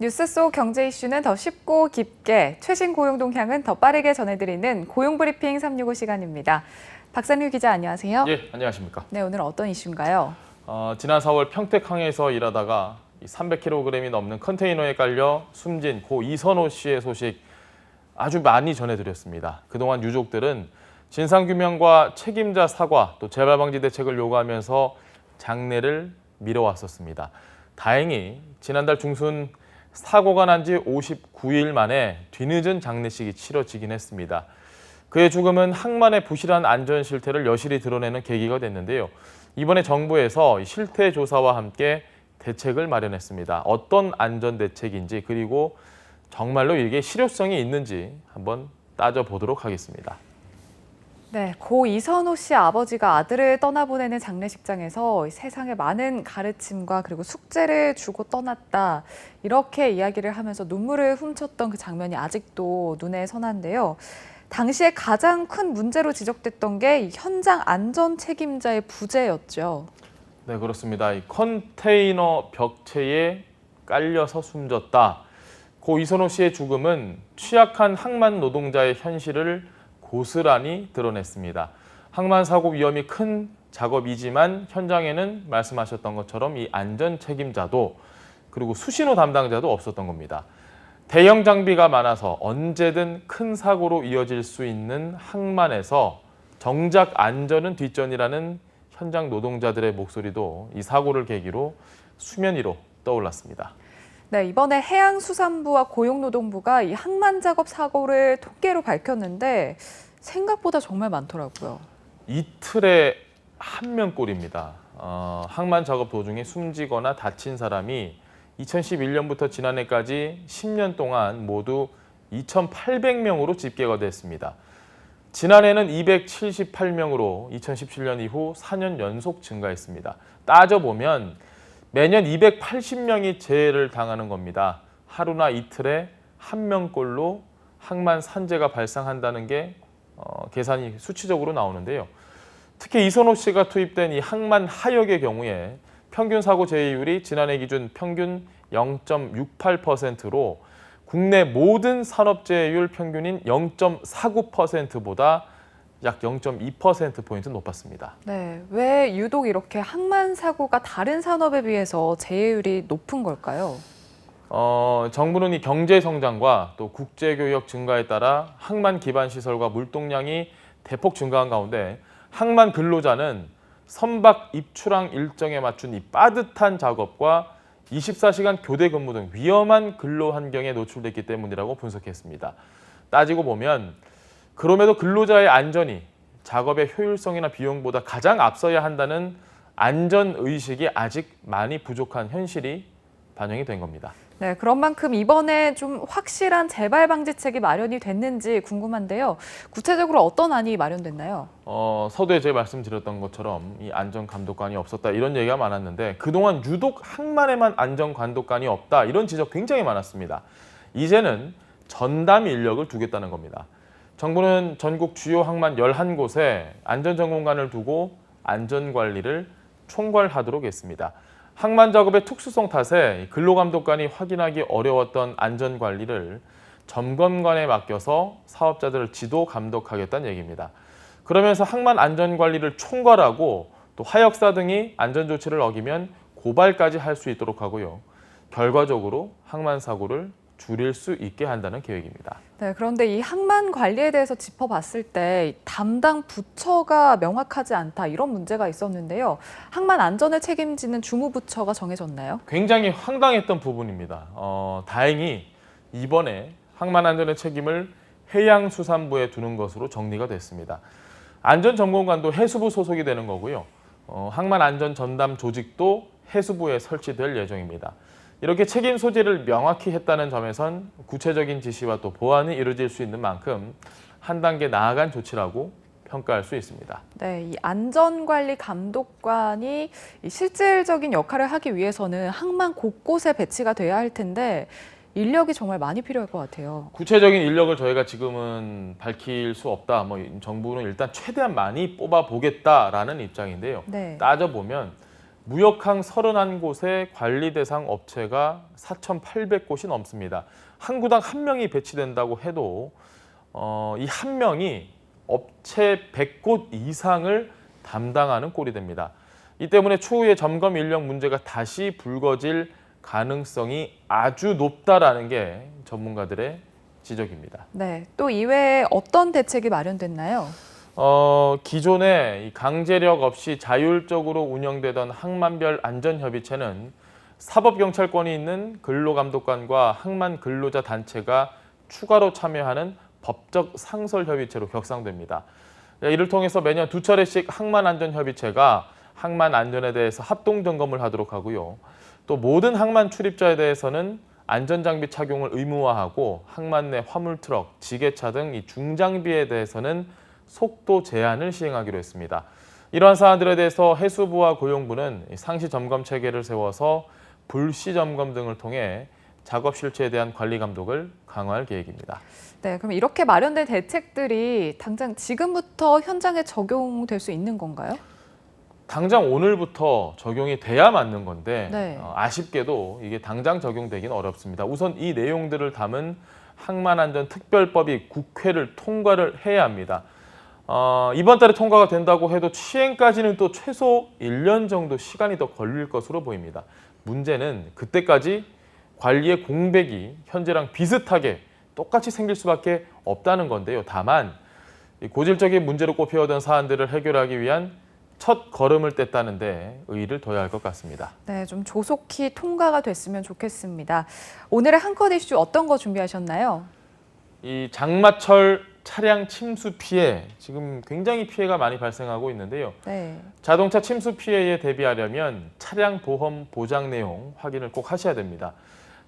뉴스 속 경제 이슈는 더 쉽고 깊게, 최신 고용 동향은 더 빠르게 전해드리는 고용브리핑 365 시간입니다. 박찬일 기자 안녕하세요. 예, 안녕하십니까. 네, 오늘 어떤 이슈인가요? 지난 4월 평택항에서 일하다가 300kg이 넘는 컨테이너에 깔려 숨진 고 이선호 씨의 소식 아주 많이 전해드렸습니다. 그동안 유족들은 진상규명과 책임자 사과, 또 재발방지 대책을 요구하면서 장례를 미뤄왔었습니다. 다행히 지난달 중순 사고가 난 지 59일 만에 뒤늦은 장례식이 치러지긴 했습니다. 그의 죽음은 항만의 부실한 안전 실태를 여실히 드러내는 계기가 됐는데요. 이번에 정부에서 실태 조사와 함께 대책을 마련했습니다. 어떤 안전 대책인지 그리고 정말로 이게 실효성이 있는지 한번 따져보도록 하겠습니다. 네, 고 이선호 씨 아버지가 아들을 떠나보내는 장례식장에서 세상에 많은 가르침과 그리고 숙제를 주고 떠났다. 이렇게 이야기를 하면서 눈물을 훔쳤던 그 장면이 아직도 눈에 선한데요. 당시에 가장 큰 문제로 지적됐던 게 현장 안전 책임자의 부재였죠. 네, 그렇습니다. 이 컨테이너 벽체에 깔려서 숨졌다. 고 이선호 씨의 죽음은 취약한 항만 노동자의 현실을 고스란히 드러냈습니다. 항만 사고 위험이 큰 작업이지만 현장에는 말씀하셨던 것처럼 이 안전 책임자도 그리고 수신호 담당자도 없었던 겁니다. 대형 장비가 많아서 언제든 큰 사고로 이어질 수 있는 항만에서 정작 안전은 뒷전이라는 현장 노동자들의 목소리도 이 사고를 계기로 수면 위로 떠올랐습니다. 네, 이번에 해양수산부와 고용노동부가 이 항만 작업 사고를 통계로 밝혔는데 생각보다 정말 많더라고요. 이틀에 한 명꼴입니다. 항만 작업 도중에 숨지거나 다친 사람이 2011년부터 지난해까지 10년 동안 모두 2,800명으로 집계가 됐습니다. 지난해는 278명으로 2017년 이후 4년 연속 증가했습니다. 따져보면 매년 280명이 재해를 당하는 겁니다. 하루나 이틀에 한 명꼴로 항만 산재가 발생한다는 게 계산이 수치적으로 나오는데요. 특히 이선호 씨가 투입된 이 항만 하역의 경우에 평균 사고 재해율이 지난해 기준 평균 0.68%로 국내 모든 산업재해율 평균인 0.49%보다 약 0.2%포인트 높았습니다. 네, 왜 유독 이렇게 항만 사고가 다른 산업에 비해서 재해율이 높은 걸까요? 정부는 이 경제 성장과 또 국제 교역 증가에 따라 항만 기반 시설과 물동량이 대폭 증가한 가운데 항만 근로자는 선박 입출항 일정에 맞춘 이 빠듯한 작업과 24시간 교대 근무 등 위험한 근로 환경에 노출됐기 때문이라고 분석했습니다. 따지고 보면 그럼에도 근로자의 안전이 작업의 효율성이나 비용보다 가장 앞서야 한다는 안전 의식이 아직 많이 부족한 현실이 반영이 된 겁니다. 네, 그런 만큼 이번에 좀 확실한 재발 방지책이 마련이 됐는지 궁금한데요. 구체적으로 어떤 안이 마련됐나요? 서두에 제가 말씀드렸던 것처럼 이 안전 감독관이 없었다 이런 얘기가 많았는데 그동안 유독 항만에만 안전 감독관이 없다 이런 지적 굉장히 많았습니다. 이제는 전담 인력을 두겠다는 겁니다. 정부는 전국 주요 항만 11곳에 안전전문관을 두고 안전관리를 총괄하도록 했습니다. 항만 작업의 특수성 탓에 근로감독관이 확인하기 어려웠던 안전관리를 점검관에 맡겨서 사업자들을 지도 감독하겠다는 얘기입니다. 그러면서 항만 안전관리를 총괄하고 또 하역사 등이 안전조치를 어기면 고발까지 할 수 있도록 하고요. 결과적으로 항만 사고를 줄일 수 있게 한다는 계획입니다. 네, 그런데 이 항만 관리에 대해서 짚어봤을 때 담당 부처가 명확하지 않다 이런 문제가 있었는데요. 항만 안전을 책임지는 주무부처가 정해졌나요? 굉장히 황당했던 부분입니다. 다행히 이번에 항만 안전의 책임을 해양수산부에 두는 것으로 정리가 됐습니다. 안전점검관도 해수부 소속이 되는 거고요. 항만 안전 전담 조직도 해수부에 설치될 예정입니다. 이렇게 책임 소재를 명확히 했다는 점에선 구체적인 지시와 또 보완이 이루어질 수 있는 만큼 한 단계 나아간 조치라고 평가할 수 있습니다. 네, 이 안전관리 감독관이 실질적인 역할을 하기 위해서는 항만 곳곳에 배치가 돼야 할 텐데 인력이 정말 많이 필요할 것 같아요. 구체적인 인력을 저희가 지금은 밝힐 수 없다. 정부는 일단 최대한 많이 뽑아보겠다라는 입장인데요. 네. 따져보면 무역항 31곳의 관리 대상 업체가 4,800곳이 넘습니다. 항구당 한 명이 배치된다고 해도 이 한 명이 업체 100곳 이상을 담당하는 꼴이 됩니다. 이 때문에 추후에 점검 인력 문제가 다시 불거질 가능성이 아주 높다라는 게 전문가들의 지적입니다. 네, 또 이외에 어떤 대책이 마련됐나요? 기존에 이 강제력 없이 자율적으로 운영되던 항만별 안전협의체는 사법경찰권이 있는 근로감독관과 항만 근로자 단체가 추가로 참여하는 법적 상설협의체로 격상됩니다. 이를 통해서 매년 2차례씩 항만안전협의체가 항만 안전에 대해서 합동점검을 하도록 하고요. 또 모든 항만 출입자에 대해서는 안전장비 착용을 의무화하고 항만 내 화물트럭, 지게차 등 이 중장비에 대해서는 속도 제한을 시행하기로 했습니다. 이러한 사안들에 대해서 해수부와 고용부는 상시 점검 체계를 세워서 불시 점검 등을 통해 작업 실체에 대한 관리 감독을 강화할 계획입니다. 네, 그럼 이렇게 마련된 대책들이 당장 지금부터 현장에 적용될 수 있는 건가요? 당장 오늘부터 적용이 돼야 맞는 건데 네. 아쉽게도 이게 당장 적용되기는 어렵습니다. 우선 이 내용들을 담은 항만안전특별법이 국회를 통과를 해야 합니다. 이번 달에 통과가 된다고 해도 시행까지는 또 최소 1년 정도 시간이 더 걸릴 것으로 보입니다. 문제는 그때까지 관리의 공백이 현재랑 비슷하게 똑같이 생길 수밖에 없다는 건데요. 다만 고질적인 문제로 꼽혀오던 사안들을 해결하기 위한 첫 걸음을 뗐다는데 의의를 둬야 할 것 같습니다. 네, 좀 조속히 통과가 됐으면 좋겠습니다. 오늘의 한컷 이슈 어떤 거 준비하셨나요? 이 장마철 차량 침수 피해, 지금 굉장히 피해가 많이 발생하고 있는데요. 네. 자동차 침수 피해에 대비하려면 차량 보험 보장 내용 확인을 꼭 하셔야 됩니다.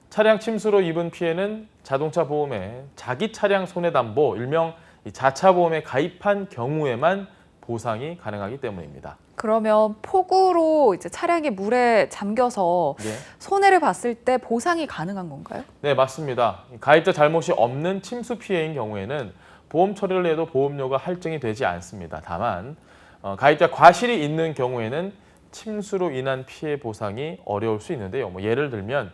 차량 침수로 입은 피해는 자동차 보험에 자기 차량 손해담보, 일명 자차 보험에 가입한 경우에만 보상이 가능하기 때문입니다. 그러면 폭우로 이제 차량이 물에 잠겨서 네. 손해를 봤을 때 보상이 가능한 건가요? 네, 맞습니다. 가입자 잘못이 없는 침수 피해인 경우에는 보험 처리를 해도 보험료가 할증이 되지 않습니다. 다만 가입자 과실이 있는 경우에는 침수로 인한 피해 보상이 어려울 수 있는데요. 예를 들면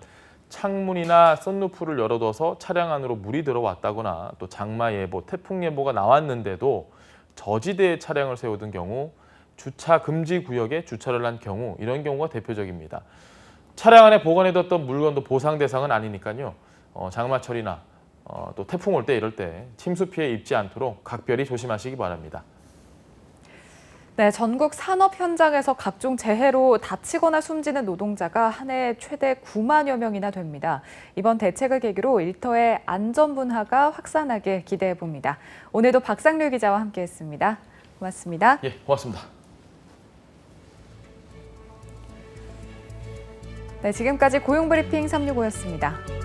창문이나 썬루프를 열어둬서 차량 안으로 물이 들어왔다거나 또 장마 예보, 태풍 예보가 나왔는데도 저지대에 차량을 세우던 경우, 주차 금지 구역에 주차를 한 경우, 이런 경우가 대표적입니다. 차량 안에 보관해뒀던 물건도 보상 대상은 아니니까요. 장마철이나 또 태풍 올 때 이럴 때 침수 피해 입지 않도록 각별히 조심하시기 바랍니다. 네, 전국 산업 현장에서 각종 재해로 다치거나 숨지는 노동자가 한 해 최대 9만여 명이나 됩니다. 이번 대책을 계기로 일터의 안전 분화가 확산하길 기대해 봅니다. 오늘도 박상률 기자와 함께했습니다. 고맙습니다. 예, 고맙습니다. 네, 지금까지 고용브리핑 365였습니다.